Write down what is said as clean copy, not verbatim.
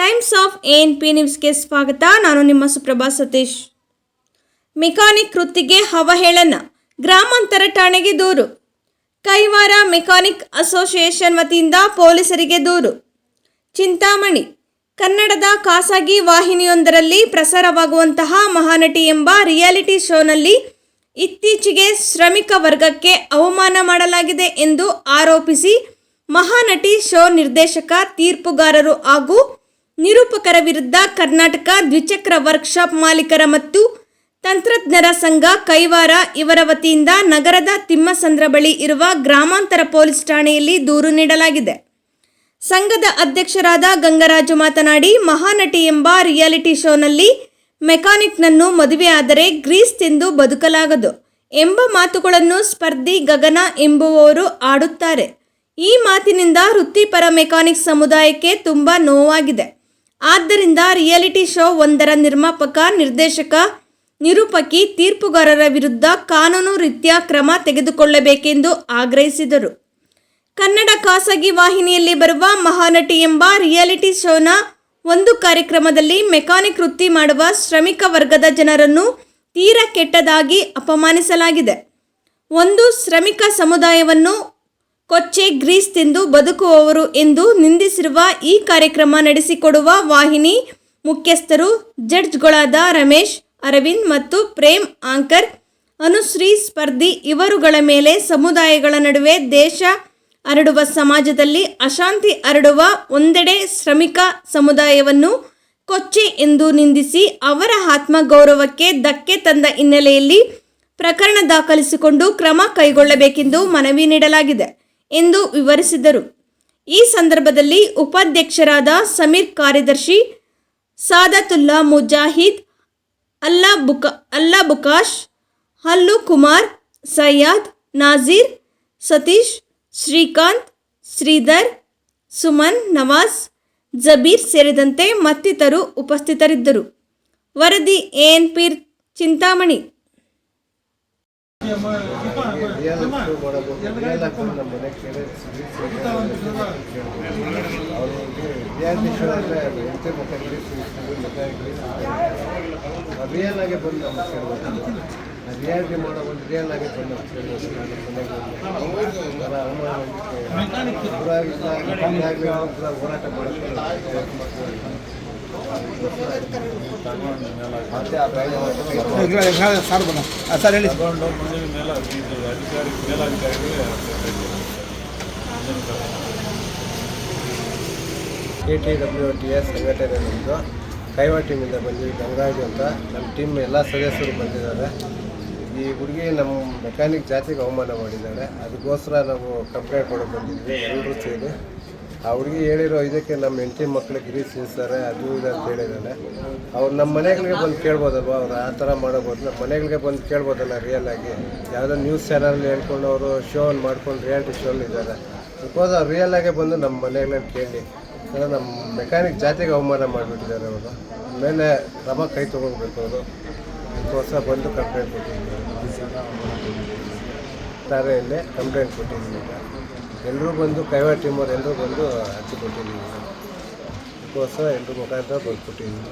Times of ANP ನ್ಯೂಸ್ಗೆ ಸ್ವಾಗತ. ನಾನು ನಿಮ್ಮ ಸುಪ್ರಭಾ ಸತೀಶ್. ಮೆಕ್ಯಾನಿಕ್ ವೃತ್ತಿಗೆ ಅವಹೇಳನ, ಗ್ರಾಮಾಂತರ ಠಾಣೆಗೆ ದೂರು. ಕೈವಾರ ಮೆಕ್ಯಾನಿಕ್ ಅಸೋಸಿಯೇಷನ್ ವತಿಯಿಂದ ಪೊಲೀಸರಿಗೆ ದೂರು. ಚಿಂತಾಮಣಿ. ಕನ್ನಡದ ಖಾಸಗಿ ವಾಹಿನಿಯೊಂದರಲ್ಲಿ ಪ್ರಸಾರವಾಗುವಂತಹ ಮಹಾನಟಿ ಎಂಬ ರಿಯಾಲಿಟಿ ಶೋನಲ್ಲಿ ಇತ್ತೀಚೆಗೆ ಶ್ರಮಿಕ ವರ್ಗಕ್ಕೆ ಅವಮಾನ ಮಾಡಲಾಗಿದೆ ಎಂದು ಆರೋಪಿಸಿ ಮಹಾನಟಿ ಶೋ ನಿರ್ದೇಶಕ, ತೀರ್ಪುಗಾರರು ಹಾಗೂ ನಿರೂಪಕರ ವಿರುದ್ಧ ಕರ್ನಾಟಕ ದ್ವಿಚಕ್ರ ವರ್ಕ್ಶಾಪ್ ಮಾಲೀಕರ ಮತ್ತು ತಂತ್ರಜ್ಞರ ಸಂಘ ಕೈವಾರ ಇವರ ವತಿಯಿಂದ ನಗರದ ತಿಮ್ಮಸಂದ್ರ ಬಳಿ ಇರುವ ಗ್ರಾಮಾಂತರ ಪೊಲೀಸ್ ಠಾಣೆಯಲ್ಲಿ ದೂರು ನೀಡಲಾಗಿದೆ. ಸಂಘದ ಅಧ್ಯಕ್ಷರಾದ ಗಂಗರಾಜು ಮಾತನಾಡಿ, ಮಹಾನಟಿ ಎಂಬ ರಿಯಾಲಿಟಿ ಶೋನಲ್ಲಿ ಮೆಕ್ಯಾನಿಕ್ನನ್ನು ಮದುವೆಯಾದರೆ ಗ್ರೀಸ್ ತಿಂದು ಬದುಕಲಾಗದು ಎಂಬ ಮಾತುಗಳನ್ನು ಸ್ಪರ್ಧಿ ಗಗನ ಎಂಬುವವರು ಆಡುತ್ತಾರೆ. ಈ ಮಾತಿನಿಂದ ವೃತ್ತಿಪರ ಮೆಕ್ಯಾನಿಕ್ ಸಮುದಾಯಕ್ಕೆ ತುಂಬ ನೋವಾಗಿದೆ. ಆದ್ದರಿಂದ ರಿಯಾಲಿಟಿ ಶೋ ಒಂದರ ನಿರ್ಮಾಪಕ, ನಿರ್ದೇಶಕ, ನಿರೂಪಕಿ, ತೀರ್ಪುಗಾರರ ವಿರುದ್ಧ ಕಾನೂನು ರೀತ್ಯ ಕ್ರಮ ತೆಗೆದುಕೊಳ್ಳಬೇಕೆಂದು ಆಗ್ರಹಿಸಿದರು. ಕನ್ನಡ ಖಾಸಗಿ ವಾಹಿನಿಯಲ್ಲಿ ಬರುವ ಮಹಾನಟಿ ಎಂಬ ರಿಯಾಲಿಟಿ ಶೋನ ಒಂದು ಕಾರ್ಯಕ್ರಮದಲ್ಲಿ ಮೆಕ್ಯಾನಿಕ್ ವೃತ್ತಿ ಮಾಡುವ ಶ್ರಮಿಕ ವರ್ಗದ ಜನರನ್ನು ತೀರಾ ಕೆಟ್ಟದಾಗಿ ಅಪಮಾನಿಸಲಾಗಿದೆ. ಒಂದು ಶ್ರಮಿಕ ಸಮುದಾಯವನ್ನು ಕೊಚ್ಚೆ, ಗ್ರೀಸ್ ತಿಂದು ಬದುಕುವವರು ಎಂದು ನಿಂದಿಸಿರುವ ಈ ಕಾರ್ಯಕ್ರಮ ನಡೆಸಿಕೊಡುವ ವಾಹಿನಿ ಮುಖ್ಯಸ್ಥರು ಜಡ್ಜ್ಗಳಾದ ರಮೇಶ್, ಅರವಿಂದ್ ಮತ್ತು ಪ್ರೇಮ್, ಆಂಕರ್ ಅನುಶ್ರೀ, ಸ್ಪರ್ಧಿ ಇವರುಗಳ ಮೇಲೆ ಸಮುದಾಯಗಳ ನಡುವೆ ದ್ವೇಷ ಹರಡುವ, ಸಮಾಜದಲ್ಲಿ ಅಶಾಂತಿ ಹರಡುವ, ಒಂದೆಡೆ ಶ್ರಮಿಕ ಸಮುದಾಯವನ್ನು ಕೊಚ್ಚೆ ಎಂದು ನಿಂದಿಸಿ ಅವರ ಆತ್ಮಗೌರವಕ್ಕೆ ಧಕ್ಕೆ ತಂದ ಹಿನ್ನೆಲೆಯಲ್ಲಿ ಪ್ರಕರಣ ದಾಖಲಿಸಿಕೊಂಡು ಕ್ರಮ ಕೈಗೊಳ್ಳಬೇಕೆಂದು ಮನವಿ ನೀಡಲಾಗಿದೆ ಎಂದು ವಿವರಿಸಿದರು. ಈ ಸಂದರ್ಭದಲ್ಲಿ ಉಪಾಧ್ಯಕ್ಷರಾದ ಸಮೀರ್, ಕಾರ್ಯದರ್ಶಿ ಸಾದತುಲ್ಲಾ, ಮುಜಾಹಿದ್, ಅಲ್ಲಾ ಬುಕಾಶ್, ಹಲ್ಲು ಕುಮಾರ್, ಸಯ್ಯದ್, ನಾಜೀರ್, ಸತೀಶ್, ಶ್ರೀಕಾಂತ್, ಶ್ರೀಧರ್, ಸುಮನ್, ನವಾಜ್, ಜಬೀರ್ ಸೇರಿದಂತೆ ಮತ್ತಿತರರು ಉಪಸ್ಥಿತರಿದ್ದರು. ವರದಿ ಎಎನ್ಪಿ ಚಿಂತಾಮಣಿ. ರಿಯಲ್ ಆಗಿ ಬಂದು ರಿಯಾಲಿಟಿ ಮಾಡೋ ಒಂದು ರಿಯಲ್ ಆಗಿ ಬಂದು ಹೋರಾಟ ಮಾಡೋಕ್ಕೆ KTWTA ಸಂಘಟನೆ ನಮ್ಮದು ಕೈವಾರ ಟೀಮಿಂದ ಬಂದಿವಿ. ಗಂಗರಾಜು ಅಂತ ನಮ್ಮ ಟೀಮ್ ಎಲ್ಲ ಸದಸ್ಯರು ಬಂದಿದ್ದಾರೆ. ಈ ಹುಡುಗಿ ನಮ್ಮ ಮೆಕ್ಯಾನಿಕ್ ಜಾತಿಗೆ ಅವಮಾನ ಮಾಡಿದ್ದಾಳೆ. ಅದಕ್ಕೋಸ್ಕರ ನಾವು ಕಂಪ್ಲೇಂಟ್ ಕೊಡೋಕೆ ಬಂದಿದ್ವಿ ಎಲ್ಲರೂ ಸೇರಿ. ಆ ಹುಡುಗಿ ಹೇಳಿರೋ ಇದಕ್ಕೆ ನಮ್ಮ ಹೆಂಡತಿ ಮಕ್ಕಳಿಗೆ ಗ್ರೀಸ್ ತಿನ್ನಿಸ್ತಾರೆ, ಅದು ಇದು ಅಂತ ಹೇಳಿದ್ದಾಳೆ. ಅವ್ರು ನಮ್ಮ ಮನೆಗಳಿಗೆ ಬಂದು ಕೇಳ್ಬೋದಲ್ವ, ಅವ್ರು ಆ ಥರ ಮಾಡೋಬೋದು. ನಮ್ಮ ಮನೆಗಳಿಗೆ ಬಂದು ಕೇಳ್ಬೋದಲ್ಲ ರಿಯಲ್ ಆಗಿ. ಯಾವುದೋ ನ್ಯೂಸ್ ಚಾನಲ್ ಹೇಳ್ಕೊಂಡು ಅವರು ಶೋವನ್ನು ಮಾಡ್ಕೊಂಡು ರಿಯಾಲಿಟಿ ಶೋಲ್ಲಿ ಇದ್ದಾರೆ. ಅದಕ್ಕೋಸ್ಕರ ರಿಯಲ್ ಆಗೇ ಬಂದು ನಮ್ಮ ಮನೆಗಳಲ್ಲಿ ಕೇಳಿ ನಮ್ಮ ಮೆಕ್ಯಾನಿಕ್ ಜಾತಿಗೆ ಅವಮಾನ ಮಾಡಿಬಿಟ್ಟಿದ್ದಾರೆ. ಅವರು ಮೇಲೆ ಕ್ರಮ ಕೈ ತೊಗೊಳ್ಬೇಕು. ಅವರು ಅದಕ್ಕೋಸ್ಕರ ಬಂದು ಕಂಪ್ಲೇಂಟ್ ಕೊಟ್ಟಿದ್ದೀವಿ. ಧಾರೆಯಲ್ಲೇ ಕಂಪ್ಲೇಂಟ್ ಕೊಟ್ಟಿದ್ದೀವಿ. ಎಲ್ಲರೂ ಬಂದು ಕೈವಾರ ಟೀಮವ್ರು ಎಲ್ಲರೂ ಬಂದು ಹಚ್ಚಿ ಕೊಟ್ಟಿದ್ದೀವಿ. ಅದಕ್ಕೋಸ್ಕರ ಎಲ್ಲರೂ ಮುಖಾಂತರ ಬಂದು ಕೊಟ್ಟಿದ್ದೀವಿ.